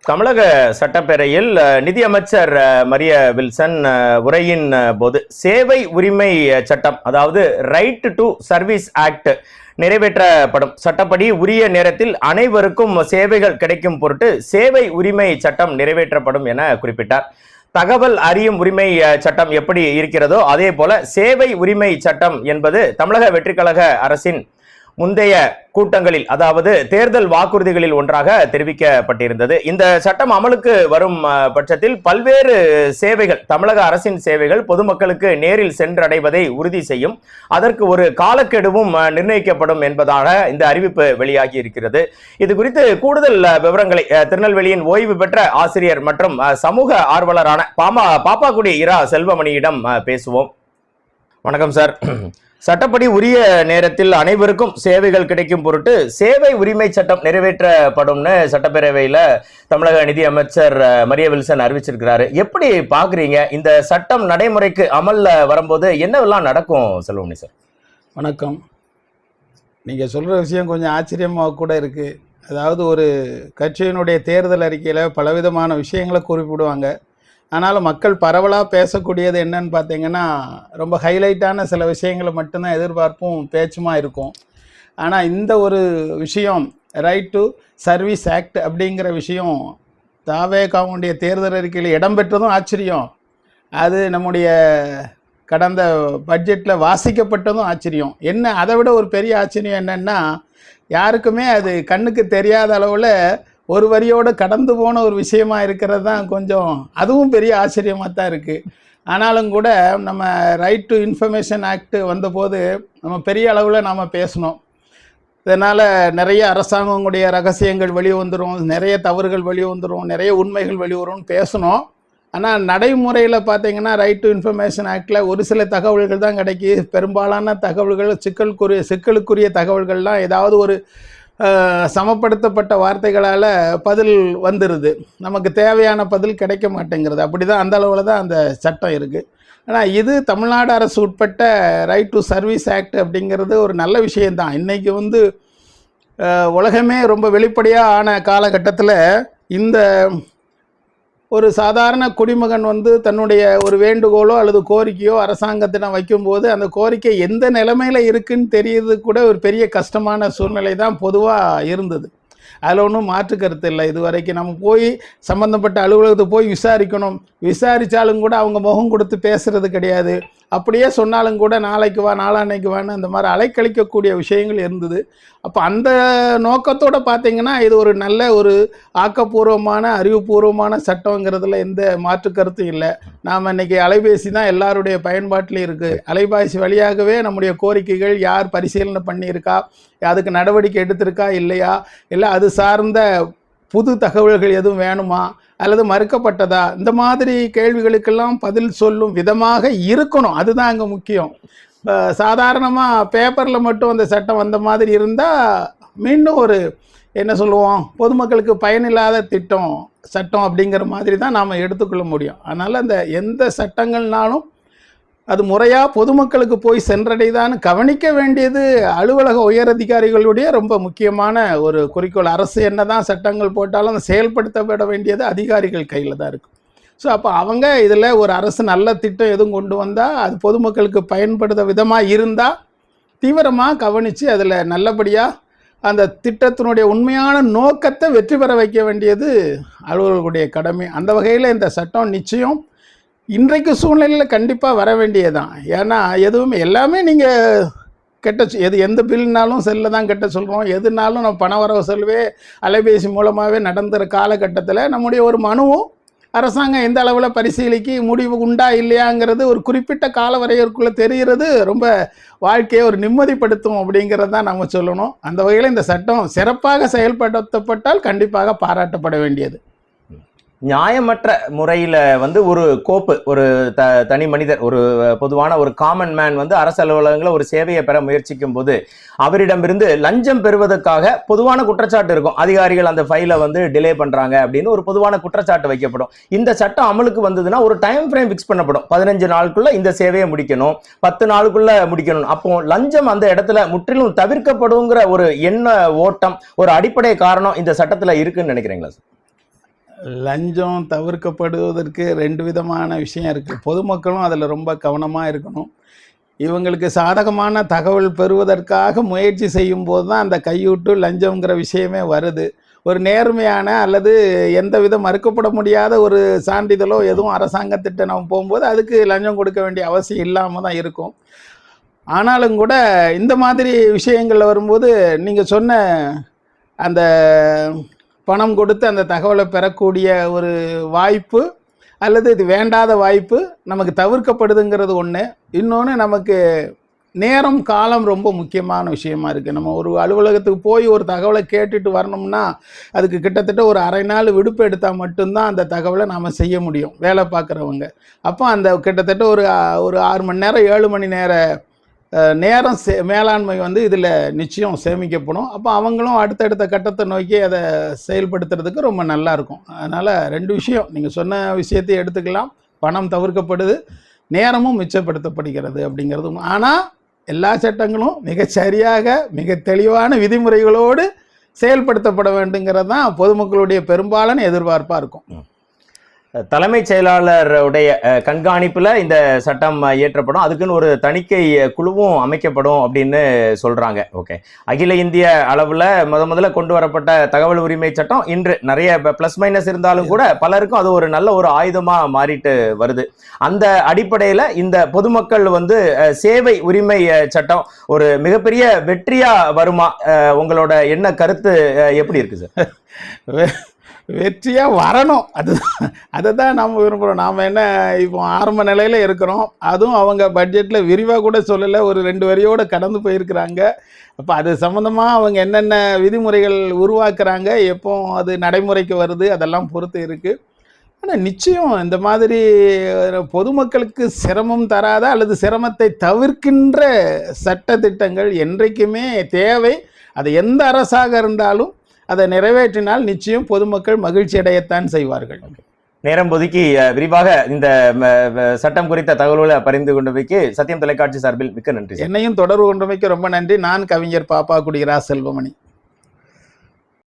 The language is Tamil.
தமிழக சட்டப்பேரவையில் நிதியமைச்சர் மரிய வில்சன் உரையின் போது சேவை உரிமை சட்டம், அதாவது ரைட் டு சர்வீஸ் ஆக்ட் நிறைவேற்றப்படும். சட்டப்படி உரிய நேரத்தில் அனைவருக்கும் சேவைகள் கிடைக்கும் பொருட்டு சேவை உரிமை சட்டம் நிறைவேற்றப்படும் என குறிப்பிட்டார். தகவல் அறியும் உரிமை சட்டம் எப்படி இருக்கிறதோ அதே போல சேவை உரிமை சட்டம் என்பது தமிழக வெற்றிக் கழக அரசின் முந்தைய கூட்டங்களில், அதாவது தேர்தல் வாக்குறுதிகளில் ஒன்றாக தெரிவிக்கப்பட்டிருந்தது. இந்த சட்டம் அமலுக்கு வரும் பட்சத்தில் பல்வேறு சேவைகள், தமிழக அரசின் சேவைகள் பொதுமக்களுக்கு நேரில் சென்றடைவதை உறுதி செய்யும். அதற்கு ஒரு காலக்கெடுவும் நிர்ணயிக்கப்படும் என்பதாக இந்த அறிவிப்பு வெளியாகி இருக்கிறது. இது குறித்து கூடுதல் விவரங்களை திருநெல்வேலியின் ஓய்வு பெற்ற ஆசிரியர் மற்றும் சமூக ஆர்வலரான பாப்பாக்குடி இரா செல்வமணியிடம் பேசுவோம். வணக்கம் சார். சட்டப்படி உரிய நேரத்தில் அனைவருக்கும் சேவைகள் கிடைக்கும் பொருட்டு சேவை உரிமை சட்டம் நிறைவேற்றப்படும்னு சட்டப்பேரவையில் தமிழக நிதி அமைச்சர் மரிய வில்சன் அறிவிச்சிருக்கிறாரு. எப்படி பாக்குறீங்க? இந்த சட்டம் நடைமுறைக்கு அமல்ல வரும்போது என்னவெல்லாம் நடக்கும் செல்வமணி சார்? வணக்கம். நீங்கள் சொல்கிற விஷயம் கொஞ்சம் ஆச்சரியமாக கூட இருக்குது. அதாவது ஒரு கட்சியினுடைய தேர்தல் அறிக்கையில் பலவிதமான விஷயங்களை குறிப்பிடுவாங்க. ஆனாலும் மக்கள் பரவலாக பேசக்கூடியது என்னன்னு பார்த்தீங்கன்னா, ரொம்ப ஹைலைட்டான சில விஷயங்களை மட்டும்தான் எதிர்பார்ப்பும் பேச்சுமா இருக்கும். ஆனால் இந்த ஒரு விஷயம், ரைட் டு சர்வீஸ் ஆக்ட் அப்படிங்கிற விஷயம் தாவேகாவுடைய தேர்தல் அறிக்கையில் இடம்பெற்றதும் ஆச்சரியம். அது நம்முடைய கடந்த பட்ஜெட்டில் வாசிக்கப்பட்டதும் ஆச்சரியம். என்ன அதை விட ஒரு பெரிய ஆச்சரியம் என்னென்னா, யாருக்குமே அது கண்ணுக்கு தெரியாத அளவில் ஒரு வரியோடு கடந்து போன ஒரு விஷயமா இருக்கிறது தான் கொஞ்சம், அதுவும் பெரிய ஆச்சரியமாக தான் இருக்குது. ஆனாலும் கூட நம்ம ரைட் டு இன்ஃபர்மேஷன் ஆக்ட் வந்தபோது நம்ம பெரிய அளவில் நாம் பேசணும். இதனால் நிறைய அரசாங்கங்களுடைய ரகசியங்கள் வெளியே வந்துடும், நிறைய தவறுகள் வெளியே வந்துடும், நிறைய உண்மைகள் வெளிவரும்னு பேசணும். ஆனால் நடைமுறையில் பார்த்தீங்கன்னா ரைட் டு இன்ஃபர்மேஷன் ஆக்டில் ஒரு சில தகவல்கள் தான் கிடைக்கி. பெரும்பாலான தகவல்கள் சிக்கலுக்குரிய தகவல்கள்லாம் ஏதாவது ஒரு சமப்படுத்தப்பட்ட வார்த்தைகளால் பதில் வந்துடுது, நமக்கு தேவையான பதில் கிடைக்க மாட்டேங்கிறது. அப்படி தான் அந்த அளவில் தான் அந்த சட்டம் இருக்குது. ஆனால் இது தமிழ்நாடு அரசு உட்பட்ட ரைட் டு சர்வீஸ் ஆக்ட் அப்படிங்கிறது ஒரு நல்ல விஷயந்தான். இன்றைக்கி உலகமே ரொம்ப வெளிப்படையாக ஆன காலகட்டத்தில் இந்த ஒரு சாதாரண குடிமகன் தன்னுடைய ஒரு வேண்டுகோளோ அல்லது கோரிக்கையோ அரசாங்கத்திடம் வைக்கும்போது அந்த கோரிக்கை எந்த நிலைமையில் இருக்குன்னு தெரியறது கூட ஒரு பெரிய கஷ்டமான சூழ்நிலை தான் பொதுவாக இருந்தது. அதில் ஒன்றும் மாற்று கருத்து இல்லை. இது வரைக்கும் நம்ம போய் சம்மந்தப்பட்ட அலுவலகத்துக்கு போய் விசாரிக்கணும், விசாரித்தாலும் கூட அவங்க முகம் கொடுத்து பேசுகிறது கிடையாது. அப்படியே சொன்னாலும் கூட நாளைக்கு வா நாளான்னைக்கு வான்னு அந்த மாதிரி அலைக்கழிக்கக்கூடிய விஷயங்கள் இருந்தது. அப்போ அந்த நோக்கத்தோடு பார்த்திங்கன்னா இது ஒரு நல்ல ஒரு ஆக்கப்பூர்வமான அறிவுபூர்வமான சட்டங்கிறதுல எந்த மாற்று கருத்தும் இல்லை. நாம் இன்றைக்கி அலைபேசி தான் எல்லாருடைய பயன்பாட்டிலையும் இருக்குது. அலைபேசி வழியாகவே நம்முடைய கோரிக்கைகள் யார் பரிசீலனை பண்ணியிருக்கா, அதுக்கு நடவடிக்கை எடுத்திருக்கா இல்லையா, இல்லை அது சார்ந்த புது தகவல்கள் எதுவும் வேணுமா அல்லது மறுக்கப்பட்டதா, இந்த மாதிரி கேள்விகளுக்கெல்லாம் பதில் சொல்லும் விதமாக இருக்கணும். அதுதான் அங்கே முக்கியம். சாதாரணமாக பேப்பரில் மட்டும் அந்த சட்டம் வந்த மாதிரி இருந்தால் மீண்டும் ஒரு என்ன சொல்லுவோம், பொதுமக்களுக்கு பயனில்லாத சட்டம் அப்படிங்கிற மாதிரி தான் நாம் எடுத்துக்கொள்ள முடியும். அதனால் அந்த எந்த சட்டங்கள்னாலும் அது முறையாக பொதுமக்களுக்கு போய் சென்றடைதான்னு கவனிக்க வேண்டியது அலுவலக உயரதிகாரிகளுடைய ரொம்ப முக்கியமான ஒரு குறிக்கோள். அரசு என்ன தான் சட்டங்கள் போட்டாலும் அதை செயல்படுத்தப்பட வேண்டியது அதிகாரிகள் கையில் தான் இருக்கும். ஸோ அப்போ அவங்க இதில் ஒரு அரசு நல்ல திட்டம் எதுவும் கொண்டு வந்தால் அது பொதுமக்களுக்கு பயன்படுத்த விதமாக இருந்தால் தீவிரமாக கவனித்து அதில் நல்லபடியாக அந்த திட்டத்தினுடைய உண்மையான நோக்கத்தை வெற்றி பெற வைக்க வேண்டியது அலுவலர்களுடைய கடமை. அந்த வகையில் இந்த சட்டம் நிச்சயம் இன்றைக்கு சூழ்நிலையில் கண்டிப்பாக வர வேண்டியதுதான். ஏன்னா எல்லாமே நீங்கள் எந்த பில்னாலும் செல்லில் தான் கட்ட சொல்கிறோம். எதுனாலும் நம்ம பண வரவு செலவே அலைபேசி மூலமாகவே நடந்துகிற காலகட்டத்தில் நம்முடைய ஒரு மனுவும் அரசாங்கம் எந்த அளவில் பரிசீலிக்கு முடிவு உண்டா இல்லையாங்கிறது ஒரு குறிப்பிட்ட கால வரையறுக்குள்ளே தெரிகிறது ரொம்ப வாழ்க்கையை ஒரு நிம்மதிப்படுத்தும் அப்படிங்கிறது தான் நம்ம சொல்லணும். அந்த வகையில் இந்த சட்டம் சிறப்பாக செயல்படுத்தப்பட்டால் கண்டிப்பாக பாராட்டப்பட வேண்டியது. நியாயமற்ற முறையில் ஒரு கோப்பு, ஒரு தனி மனிதர், ஒரு பொதுவான ஒரு காமன் மேன் அரசு அலுவலகங்களில் ஒரு சேவையை பெற முயற்சிக்கும் போது அவரிடமிருந்து லஞ்சம் பெறுவதற்காக பொதுவான குற்றச்சாட்டு இருக்கும். அதிகாரிகள் அந்த ஃபைலை டிலே பண்றாங்க அப்படின்னு ஒரு பொதுவான குற்றச்சாட்டு வைக்கப்படும். இந்த சட்டம் அமலுக்கு வந்ததுன்னா ஒரு டைம் ஃப்ரேம் ஃபிக்ஸ் பண்ணப்படும். 15 நாளுக்குள்ள இந்த சேவையை முடிக்கணும், 10 நாளுக்குள்ள முடிக்கணும். அப்போ லஞ்சம் அந்த இடத்துல முற்றிலும் தவிர்க்கப்படுங்கிற ஒரு எண்ண ஓட்டம், ஒரு அடிப்படை காரணம் இந்த சட்டத்துல இருக்குன்னு நினைக்கிறீங்களா சார்? லஞ்சம் தவிர்க்கப்படுவதற்கு ரெண்டு விதமான விஷயம் இருக்குது. பொதுமக்களும் அதில் ரொம்ப கவனமாக இருக்கணும். இவங்களுக்கு சாதகமான தகவல் பெறுவதற்காக முயற்சி செய்யும்போது தான் அந்த கையூட்டு லஞ்சம்ங்கிற விஷயமே வருது. ஒரு நேர்மையான அல்லது எந்தவித மறுக்கப்பட முடியாத ஒரு சான்றிதழோ எதுவும் அரசாங்கத்திட்ட நம்ம போகும்போது அதுக்கு லஞ்சம் கொடுக்க வேண்டிய அவசியம் இல்லாமல் தான் இருக்கும். ஆனாலும் கூட இந்த மாதிரி விஷயங்களில் வரும்போது நீங்கள் சொன்ன அந்த பணம் கொடுத்து அந்த தகவலை பெறக்கூடிய ஒரு வாய்ப்பு அல்லது இது வேண்டாத வாய்ப்பு நமக்கு தவிர்க்கப்படுதுங்கிறது ஒன்று. இன்னொன்று, நமக்கு நேரம் காலம் ரொம்ப முக்கியமான விஷயமா இருக்குது. நம்ம ஒரு அலுவலகத்துக்கு போய் ஒரு தகவலை கேட்டுட்டு வரணும்னா அதுக்கு கிட்டத்தட்ட ஒரு அரை நாள் விடுப்பு எடுத்தால் மட்டும்தான் அந்த தகவலை நாம் செய்ய முடியும், வேலை பார்க்குறவங்க. அப்போ அந்த கிட்டத்தட்ட ஒரு 6 மணி நேரம் 7 மணி நேர நேரம் மேலாண்மை வந்து இதில் நிச்சயம் சேமிக்கப்படும். அப்போ அவங்களும் அடுத்தடுத்த கட்டத்தை நோக்கி அதை செயல்படுத்துறதுக்கு ரொம்ப நல்லா இருக்கும். அதனால் 2 விஷயம் நீங்கள் சொன்ன விஷயத்தை எடுத்துக்கலாம். பணம் தவிர்க்கப்படுது, நேரமும் மிச்சப்படுத்தப்படுகிறது அப்படிங்கிறது. ஆனால் எல்லா சட்டங்களும் மிகச்சரியாக மிக தெளிவான விதிமுறைகளோடு செயல்படுத்தப்பட வேண்டுங்கிறது தான் பொதுமக்களுடைய பெரும்பாலான எதிர்பார்ப்பாக இருக்கும். தலைமைச் செயலாளருடைய கண்காணிப்புல இந்த சட்டம் இயற்றப்படும், அதுக்குன்னு ஒரு தணிக்கை குழுவும் அமைக்கப்படும் அப்படின்னு சொல்றாங்க. ஓகே, அகில இந்திய அளவுல முதல்ல கொண்டு வரப்பட்ட தகவல் உரிமை சட்டம் இன்று நிறைய பிளஸ் மைனஸ் இருந்தாலும் கூட பலருக்கும் அது ஒரு நல்ல ஒரு ஆயுதமா மாறிட்டு வருது. அந்த அடிப்படையில இந்த பொதுமக்கள் வந்து சேவை உரிமை சட்டம் ஒரு மிகப்பெரிய வெற்றியா வருமா? உங்களோட என்ன கருத்து எப்படி இருக்கு சார்? வெற்றியாக வரணும், அதை தான் நாம் விரும்புகிறோம். நாம் என்ன இப்போ ஆரம்ப நிலையில் இருக்கிறோம். அதுவும் அவங்க பட்ஜெட்டில் விரிவாக கூட சொல்லலை, ஒரு 2 வரியோடு கடந்து போயிருக்கிறாங்க. அப்போ அது சம்மந்தமாக அவங்க என்னென்ன விதிமுறைகள் உருவாக்குறாங்க, எப்போ அது நடைமுறைக்கு வருது, அதெல்லாம் பொறுத்து இருக்குது. ஆனால் நிச்சயம் இந்த மாதிரி பொதுமக்களுக்கு சிரமம் தராத அல்லது சிரமத்தை தவிர்க்கின்ற சட்ட திட்டங்கள் என்றைக்குமே தேவை. அது எந்த அரசாக இருந்தாலும் அதை நிறைவேற்றினால் நிச்சயம் பொதுமக்கள் மகிழ்ச்சி அடையத்தான் செய்வார்கள். நேரம் ஒதுக்கி விரிவாக இந்த சட்டம் குறித்த தகவல்களை பரிந்து கொண்டமைக்கு சத்தியம் தொலைக்காட்சி சார்பில் மிக்க நன்றி. என்னையும் தொடர்பு கொண்டமைக்கு ரொம்ப நன்றி. நான் கவிஞர் பாப்பாக்குடி ரா. செல்வமணி.